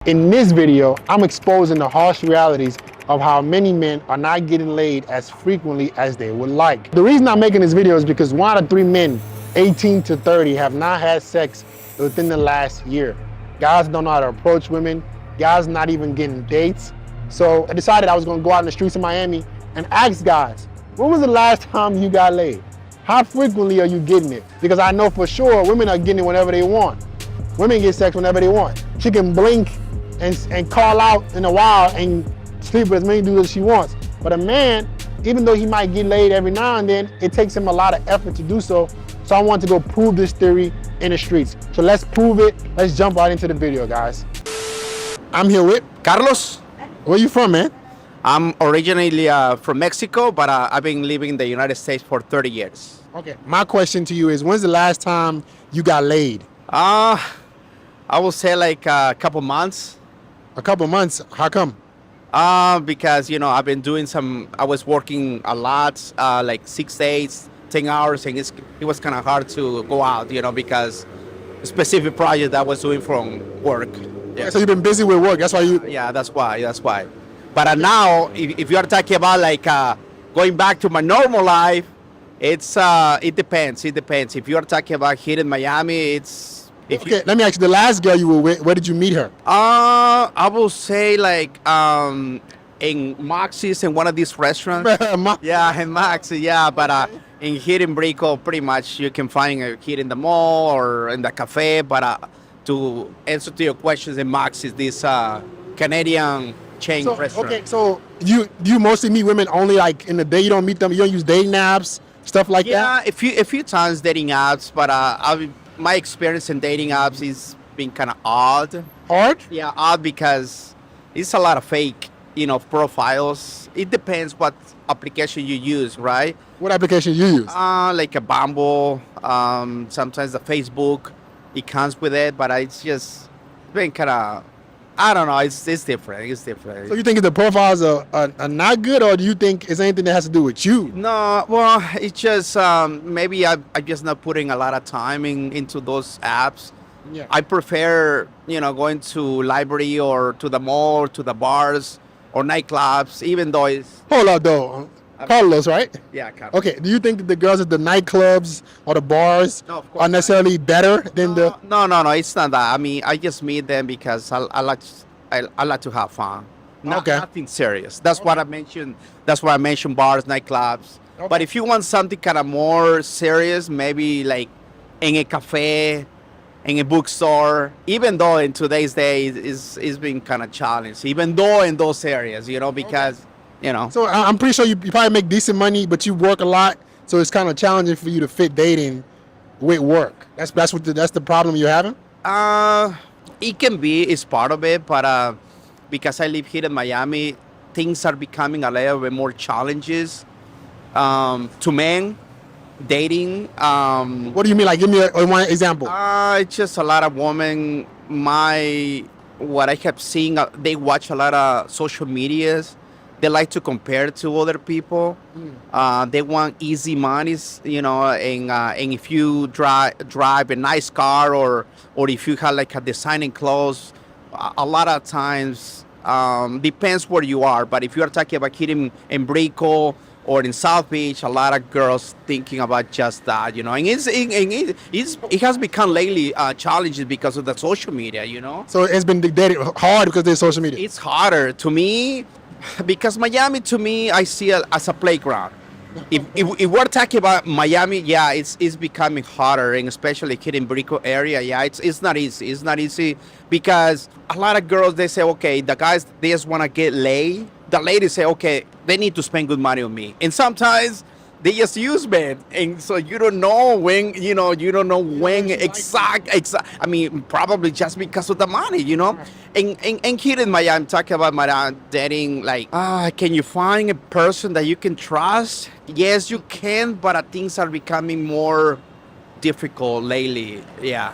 In this video, I'm exposing the harsh realities of how many men are not getting laid as frequently as they would like. The reason I'm making this video is because 1 out of 3 men 18 to 30 have not had sex within the last year. Guys don't know how to approach women. Guys not even getting dates. So I decided I was gonna go out in the streets of Miami and ask guys, when was the last time you got laid? How frequently are you getting it? Because I know for sure women are getting it whenever they want. Women get sex whenever they want. She can blink and call out in a while and sleep with as many dudes as she wants. But a man, even though he might get laid every now and then, it takes him a lot of effort to do so. So I want to go prove this theory in the streets. So let's prove it. Let's jump right into the video, guys. I'm here with Carlos. Where you from, man? I'm originally from Mexico, but I've been living in the United States for 30 years. Okay, my question to you is, when's the last time you got laid? I will say like a couple months. A couple months, how come? Because, I've been doing I was working a lot, like 6 days, 10 hours, and it was kind of hard to go out, because a specific project that I was doing from work. Yeah. So you've been busy with work, that's why you... Yeah, that's why. But now, if you are talking about like going back to my normal life, it depends. If you are talking about here in Miami, Okay, let me ask you, the last girl you were with, where did you meet her? I will say like in Moxie's, in one of these restaurants. Yeah, in Moxie, yeah. But in here in Brico, pretty much you can find it here in the mall or in the cafe. But to answer to your questions, in Moxie's, this Canadian chain restaurant. Okay, so you mostly meet women only like in the day, you don't meet them, you don't use dating apps, stuff like that? Yeah, a few times dating apps, but my experience in dating apps is been kind of odd. Hard? Yeah, odd because it's a lot of fake, profiles. It depends what application you use, right? What application you use? Like a Bumble, sometimes the Facebook, it comes with it, but it's just been kind of, I don't know, it's different. So you think the profiles are not good, or do you think it's anything that has to do with you? No, well, it's just maybe I'm just not putting a lot of time into those apps. Yeah. I prefer, going to library or to the mall, to the bars or nightclubs, even though it's... Hold up, though. Carlos, right? Yeah, Carlos. Okay, do you think that the girls at the nightclubs or the bars No, of course are necessarily better than the... No, it's not that. I mean, I just meet them because I like to have fun. Okay. Nothing serious. That's what I mentioned. That's why I mentioned bars, nightclubs. Okay. But if you want something kind of more serious, maybe like in a cafe, in a bookstore, even though in today's day it's been kind of challenged, even though in those areas, because, So I'm pretty sure you probably make decent money, but you work a lot, so it's kind of challenging for you to fit dating with work. That's the problem you're having? It can be, it's part of it, but because I live here in Miami, things are becoming a little bit more challenges to men, dating. What do you mean? Like, give me one example. It's just a lot of women, what I have seen, they watch a lot of social medias. They like to compare to other people. They want easy monies, and if you drive a nice car or if you have like a designing clothes, a lot of times, depends where you are. But if you are talking about here in Brico or in South Beach, a lot of girls thinking about just that, and it has become lately challenging because of the social media, So it's been dated hard because there's social media. It's harder to me. Because Miami, to me, I see it as a playground. If we're talking about Miami, yeah, it's becoming harder, and especially here in Brico area, yeah, it's not easy. It's not easy because a lot of girls, they say, okay, the guys, they just want to get laid. The ladies say, okay, they need to spend good money on me. And sometimes they just use men, and so you don't know when, exact. I mean, probably just because of the money, And here in Miami, I'm talking about my dating, like, can you find a person that you can trust? Yes, you can, but things are becoming more difficult lately. Yeah.